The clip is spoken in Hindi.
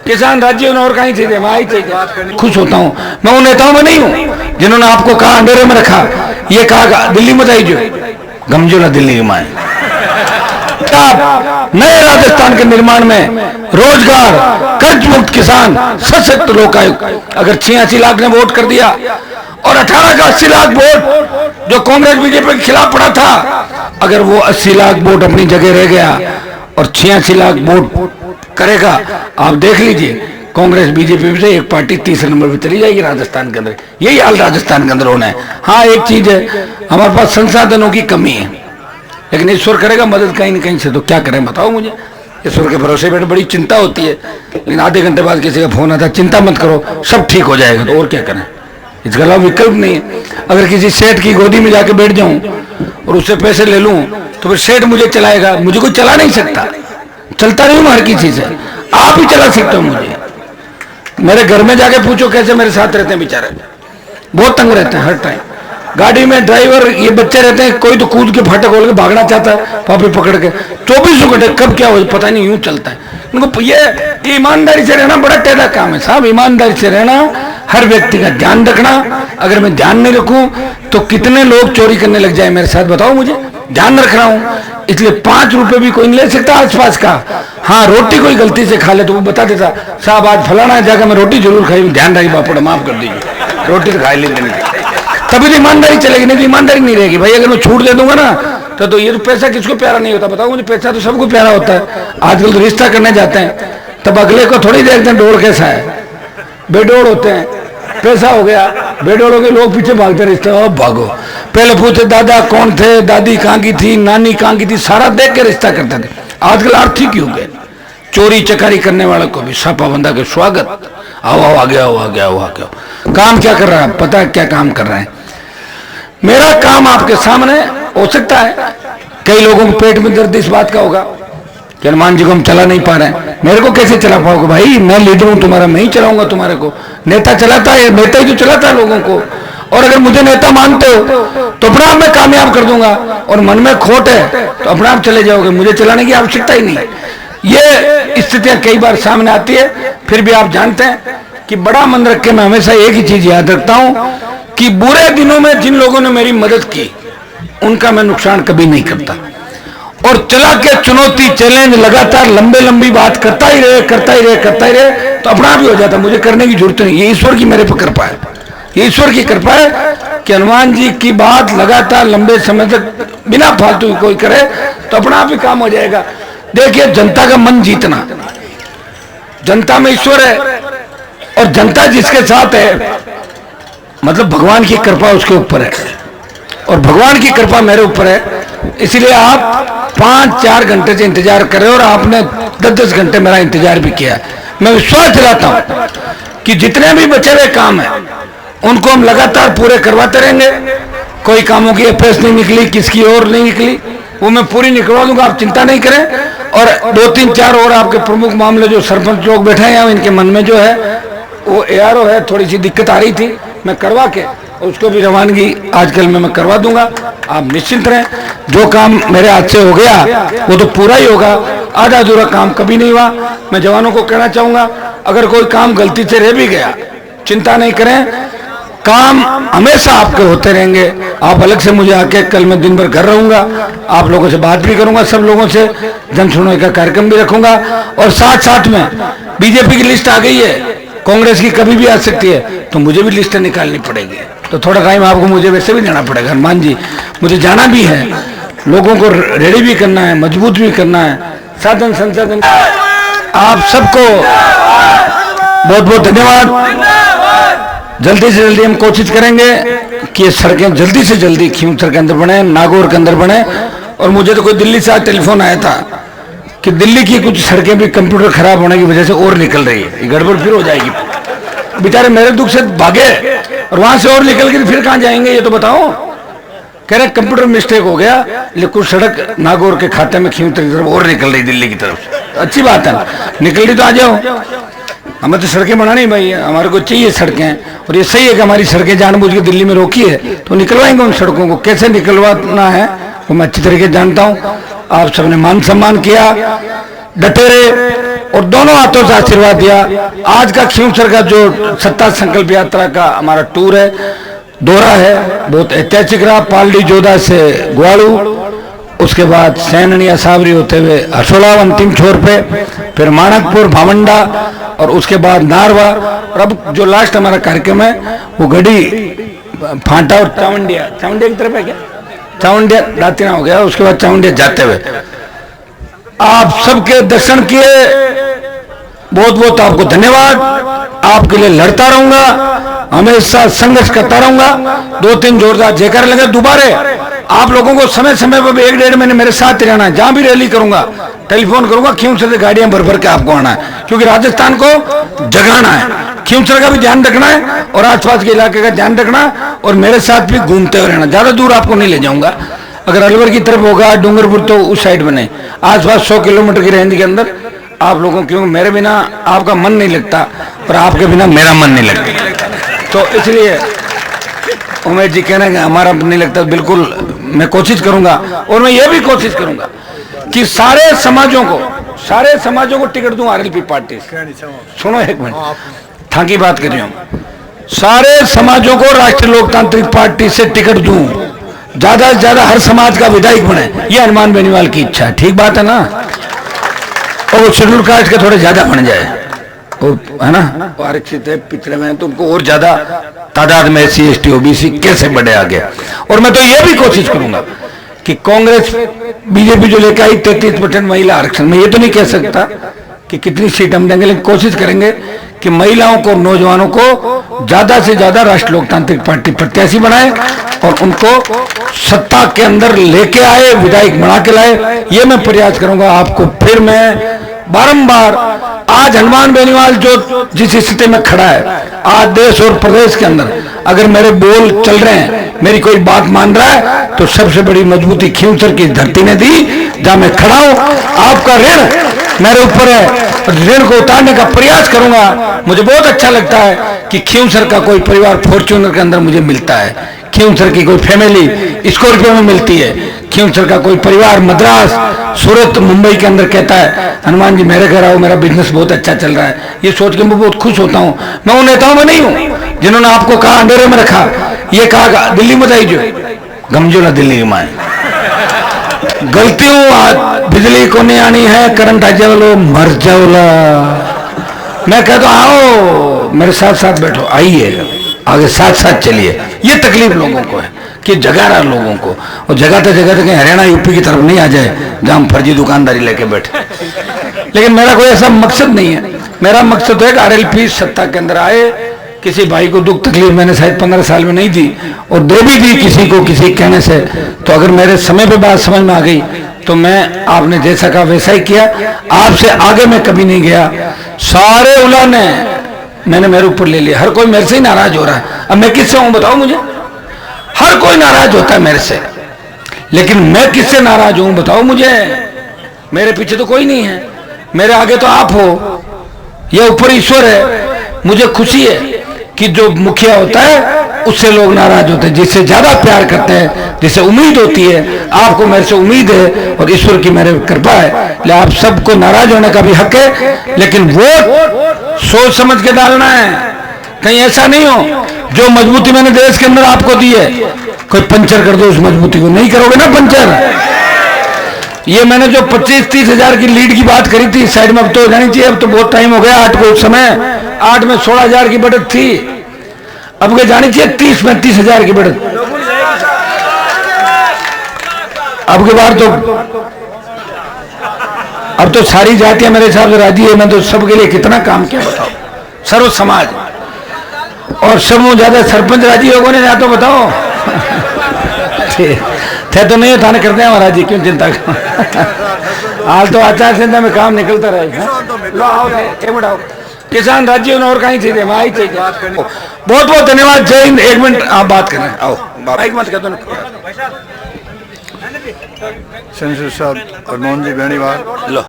किसान राज्य और कहीं चाहिए, मैं आई चाहिए। खुश होता हूँ मैं उन नेताओं में नहीं हूँ जिन्होंने आपको कहा अंधेरे में रखा, ये कहा दिल्ली में आई जो गमजोला दिल्ली में आए। नए राजस्थान के निर्माण में रोजगार, कर्ज मुक्त किसान, सशक्त लोकायुक्त। अगर 86 लाख ने वोट कर दिया और 18 का 80 लाख वोट जो कांग्रेस बीजेपी के खिलाफ पड़ा था, अगर वो 80 लाख वोट अपनी जगह रह गया और 86 लाख वोट करेगा, आप देख लीजिए कांग्रेस बीजेपी से एक पार्टी तीसरे नंबर पर चली जाएगी राजस्थान के अंदर। यही हाल राजस्थान के अंदर होना है। हाँ, एक चीज है, हमारे पास संसाधनों की कमी है, लेकिन ईश्वर करेगा मदद कहीं न कहीं से। तो क्या करें बताओ मुझे, ईश्वर के भरोसे बैठे बड़ी चिंता होती है, लेकिन आधे घंटे बाद किसी का फोन आता है चिंता मत करो सब ठीक हो जाएगा। तो और क्या करें, इसके अलावा विकल्प नहीं है। अगर किसी सेठ की गोदी में जाके बैठ जाऊं और उससे पैसे ले लूं तो फिर सेठ मुझे चलाएगा, मुझे कोई चला नहीं सकता, चलता नहीं हूं हर किसी से, आप ही चला सकते हो मुझे। मेरे घर में जाके पूछो कैसे मेरे साथ रहते हैं बेचारे, बहुत तंग रहते हैं हर टाइम। गाड़ी में ड्राइवर ये बच्चे रहते हैं, कोई तो कूद के फाटक खोल के भागना चाहता है, पापी पकड़ के 24 घंटे कब क्या हो पता नहीं, यूं चलता है उनको। ये ईमानदारी से रहना बड़ा टेढ़ा काम है साहब, ईमानदारी से रहना, हर व्यक्ति का ध्यान रखना। अगर मैं ध्यान नहीं रखूं तो कितने लोग चोरी करने लग जाए मेरे साथ, बताओ मुझे। ध्यान रख रहा हूं, इसलिए 5 रुपए भी कोई नहीं ले सकता आसपास का। हाँ, रोटी कोई गलती से खा ले तो वो बता देता, साहब आज फलाना जाकर मैं रोटी जरूर खाई, ध्यान रखिए बापड़ा माफ कर दीजिए, रोटी तो खा लेते नहीं, तभी तो ईमानदारी चलेगी, नहीं तो ईमानदारी नहीं रहेगी भाई। अगर मैं छूट दे दूंगा ना तो ये तो पैसा किसको प्यारा नहीं होता बताओ मुझे, पैसा तो सबको प्यारा होता है। आजकल तो रिश्ता करने जाते हैं तब अगले को थोड़ी देखते हैं डोर कैसा है, बेडोड़ होते हैं, पैसा हो गया बेडोड़ हो गए, लोग पीछे भागते रिश्ते, अब भागो। पहले पूछते दादा कौन थे, दादी कहाँ की थी, नानी कहाँ की थी, सारा देख के रिश्ता करते थे। आजकल आर्थिक युग है, चोरी चकारी करने वाले को भी छापा बंधा के स्वागत, आओ आओ आ गया आओ आ गया आओ आ गया। काम क्या कर रहा है, पता है क्या काम कर रहे हैं। मेरा काम आपके सामने हो सकता है कई लोगों को पेट में दर्द इस बात का होगा कि हनुमान जी को हम चला नहीं पा रहे हैं, मेरे को कैसे चला पाओगे भाई, मैं लीडर हूं तुम्हारा, मैं ही चलाऊंगा तुम्हारे को। नेता चलाता है, नेता ही तो चलाता है लोगों को। और अगर मुझे नेता मानते हो तो अपने आप मैं कामयाब कर दूंगा, और मन में खोट है तो अपने आप चले जाओगे, मुझे चलाने की आवश्यकता ही नहीं। ये स्थितियां कई बार सामने आती है, फिर भी आप जानते हैं कि बड़ा मन रख के मैं हमेशा एक ही चीज याद रखता हूं कि बुरे दिनों में जिन लोगों ने मेरी मदद की उनका मैं नुकसान कभी नहीं करता। और चला के चुनौती चैलेंज लगातार लंबी बात करता ही रहे तो अपना भी हो जाता, मुझे करने की जरूरत नहीं। ये ईश्वर की मेरे पर कृपा है, ये ईश्वर की कृपा है कि हनुमान जी की बात लगातार लंबे समय तक बिना फालतू कोई करे तो अपना आप ही काम हो जाएगा। देखिए, जनता का मन जीतना, जनता में ईश्वर है और जनता जिसके साथ है मतलब भगवान की कृपा उसके ऊपर है और भगवान की कृपा मेरे ऊपर है। इसलिए आप 5-4 घंटे से इंतजार कर रहे हो और आपने 10-10 घंटे मेरा इंतजार भी किया। मैं विश्वास दिलाता हूं कि जितने भी बचे हुए काम हैं उनको हम लगातार पूरे करवाते रहेंगे। कोई कामों की एफएस नहीं निकली, किसकी और नहीं निकली, वो मैं पूरी निकलवा दूंगा, आप चिंता नहीं करें। और 2-3-4 और आपके प्रमुख मामले जो सरपंच लोग बैठे हैं इनके मन में जो है वो एआरओ है, थोड़ी सी दिक्कत आ रही थी, मैं करवा के उसको भी रवानगी आजकल में मैं करवा दूंगा। आप निश्चिंत रहें, जो काम मेरे हाथ से हो गया वो तो पूरा ही होगा, आधा अधूरा काम कभी नहीं हुआ। मैं जवानों को कहना चाहूंगा, अगर कोई काम गलती से रह भी गया चिंता नहीं करें, काम हमेशा आपके होते रहेंगे। आप अलग से मुझे आके, कल मैं दिन भर घर रहूंगा, आप लोगों से बात भी करूंगा, सब लोगों से जन सुनवाई का कार्यक्रम भी रखूंगा। और साथ में बीजेपी की लिस्ट आ गई है, कांग्रेस की कभी भी आ सकती है, तो मुझे भी लिस्ट निकालनी पड़ेगी। तो थोड़ा टाइम आपको मुझे वैसे भी देना पड़ेगा हनुमान जी, मुझे जाना भी है, लोगों को रेडी भी करना है, मजबूत भी करना है, साधन संसाधन। आप सबको बहुत बहुत धन्यवाद। जल्दी से जल्दी हम कोशिश करेंगे कि ये सड़कें जल्दी से जल्दी खींवसर के अंदर बने, नागौर के अंदर बने। और मुझे तो कोई दिल्ली से आज टेलीफोन आया था कि दिल्ली की कुछ सड़कें भी कंप्यूटर खराब होने की वजह से और निकल रही है, गड़बड़ फिर हो जाएगी। बेचारे मेरे दुख से भागे और वहां से और निकल के फिर कहां जाएंगे ये तो बताओ। कह रहे कंप्यूटर मिस्टेक हो गया, लेकिन कुछ सड़क नागौर के खाते में खींवसर की तरफ और निकल रही दिल्ली की तरफ। अच्छी बात है, निकल रही तो आ जाओ। हमें तो सड़कें बनानी भाई, हमारे को चाहिए सड़कें, और ये सही है कि हमारी सड़कें जानबूझ के दिल्ली में रोकी है, तो निकलवाएंगे उन सड़कों को। कैसे निकलवाना है वो मैं अच्छी तरीके जानता हूँ। आप सबने मान सम्मान किया, डटे रहे और दोनों हाथों से आशीर्वाद दिया। आज का खींवसर का जो सत्ता संकल्प यात्रा का हमारा टूर है, दौरा है, बहुत ऐतिहासिक रहा। पालड़ी जोधा से ग्वाड़ू, उसके बाद सैननिया सावरी होते हुए हरसोला अंतिम छोर पे, फिर माणकपुर भावंडा और उसके बाद नारवा, और अब जो लास्ट हमारा कार्यक्रम है वो गढ़ी फांटा और चावंडिया की तरफ है क्या, चावंडिया दातिना हो गया, उसके बाद चावंडिया जाते हुए आप सबके दर्शन किए, बहुत बहुत आपको धन्यवाद। आपके लिए लड़ता रहूंगा, हमेशा संघर्ष करता रहूंगा। 2-3 जोरदार जयकार लगे। दोबारा आप लोगों को समय समय पर 1-1.5 महीने मेरे साथ रहना है। जहां भी रैली करूंगा टेलीफोन करूंगा, खींवसर से गाड़ियां भर भर के आपको आना है, क्योंकि राजस्थान को जगाना है। खींवसर का भी ध्यान रखना है और आसपास के इलाके का ध्यान रखना है, और मेरे साथ भी घूमते हुए रहना। ज्यादा दूर आपको नहीं ले जाऊंगा। अगर अलवर की तरफ होगा, डूंगरपुर, तो उस साइड में नहीं, आसपास 100 किलोमीटर की रेंज के अंदर आप लोगों, क्योंकि मेरे बिना आपका मन नहीं लगता और आपके बिना मेरा मन नहीं लगता, तो इसलिए उमेश जी कहना कि हमारा नहीं लगता, बिल्कुल मैं कोशिश करूंगा। और मैं ये भी कोशिश करूंगा कि सारे समाजों को टिकट दूं आरएलपी पार्टी से। सुनो एक मिनट, था की बात कर रही हूं। सारे समाजों को राष्ट्रीय लोकतांत्रिक पार्टी से टिकट दूं, ज्यादा से ज्यादा हर समाज का विधायक बने, ये हनुमान बेनीवाल की इच्छा है। ठीक बात है ना? और वो शेड्यूल कास्ट के थोड़े ज्यादा बन जाए, है ना, आरक्षित है, पिछड़े में, तो उनको और ज्यादा तादाद में SC ST OBC कैसे बढ़े आगे। और मैं तो ये भी कोशिश करूंगा कि कांग्रेस बीजेपी जो लेकर आई 33% महिला आरक्षण, मैं ये तो नहीं कह सकता कि कितनी सीट हम देंगे, लेकिन कोशिश करेंगे कि महिलाओं को, नौजवानों को ज्यादा से ज्यादा राष्ट्रीय लोकतांत्रिक पार्टी प्रत्याशी बनाए और उनको सत्ता के अंदर लेके आए, विधायक बना के लाए। ये मैं प्रयास करूंगा। आपको फिर मैं बारंबार, आज हनुमान बेनीवाल जो जिस स्थिति में खड़ा है, आज देश और प्रदेश के अंदर अगर मेरे बोल चल रहे हैं, मेरी कोई बात मान रहा है, तो सबसे बड़ी मजबूती खींवसर की धरती ने दी, जहां मैं खड़ा हूं। आपका ऋण मेरे ऊपर है, ऋण को उतारने का प्रयास करूंगा। मुझे बहुत अच्छा लगता है कि खींवसर का कोई परिवार फॉर्च्यूनर के अंदर मुझे मिलता है, खींवसर की कोई फैमिली स्कॉर्पियो में मिलती है, खींवसर का कोई परिवार मद्रास, सूरत, मुंबई के अंदर कहता है हनुमान जी मेरे घर आओ, मेरा बिजनेस बहुत अच्छा चल रहा है। ये सोच के मैं बहुत खुश होता हूं। मैं उन नेताओं में नहीं हूं जिन्होंने आपको कहा अंधेरे में रखा, ये कहा दिल्ली मत आई, जो गमजो ना दिल्ली में गलतियों, बिजली को नहीं आनी है, करंट आ जाओ, मर जाओ। मैं कहता आओ मेरे साथ साथ बैठो, आइए आगे साथ साथ चलिए। ये तकलीफ लोगों को है कि जगा रहा लोगों को, और जगाते जगाते कहीं हरियाणा यूपी की तरफ नहीं आ जाए जहां हम फर्जी दुकानदारी लेके बैठे। लेकिन मेरा कोई ऐसा मकसद नहीं है। मेरा मकसद है कि आरएलपी सत्ता के अंदर आए, किसी भाई को दुख तकलीफ मैंने शायद 15 साल में नहीं दी, और दे भी दी किसी को किसी कहने से, तो अगर मेरे समय पे बात समझ में आ गई तो मैं, आपने जैसा कहा वैसा ही किया। आपसे आगे मैं कभी नहीं गया। सारे उलाने मैंने मेरे ऊपर ले लिया। हर कोई मेरे से ही नाराज हो रहा है। अब मैं किससे हूं बताओ मुझे? हर कोई नाराज होता है मेरे से, लेकिन मैं किससे नाराज हूं बताओ मुझे? मेरे पीछे तो कोई नहीं है, मेरे आगे तो आप हो, यह ऊपर ईश्वर है। मुझे खुशी है कि जो मुखिया होता है उससे लोग नाराज होते हैं, जिससे ज्यादा प्यार करते हैं, जिससे उम्मीद होती है। आपको मेरे से उम्मीद है और ईश्वर की मेरे कृपा है, ले आप सबको नाराज होने का भी हक है, लेकिन वोट सोच समझ के डालना है। कहीं ऐसा नहीं हो जो मजबूती मैंने देश के अंदर आपको दी है, कोई पंचर कर दो उस मजबूती को। नहीं करोगे ना पंचर। ये मैंने जो 25-30 हजार की लीड की बात करी थी, साइड में अब तो जानी चाहिए, अब तो बहुत टाइम हो गया। 8 को उस समय 8 में 16 हजार की बढ़त थी, अब के जानी चाहिए 30-35 हजार की बढ़त। अब के बार तो, अब तो सारी जातियां मेरे हिसाब से राजी है। मैं तो सबके लिए कितना काम किया बताओ, सर्व समाज, और सब ज्यादा सरपंच राजी होगो ने, या तो बताओ थे तो नहीं थाने करते हैं महाराज जी, क्यों चिंता करो। हाल तो आचार संहिता में काम निकलता रहेगा। लो आओ, एक मिनट आओ, किसान राज्य और कहीं चाहिए, वहाँ ही चाहिए। बहुत बहुत धन्यवाद, जय हिंद। 1 मिनट आप बात करें, आओ बाइक मत कर दो। संसद साहब हनुमान जी बेनीवाल। लो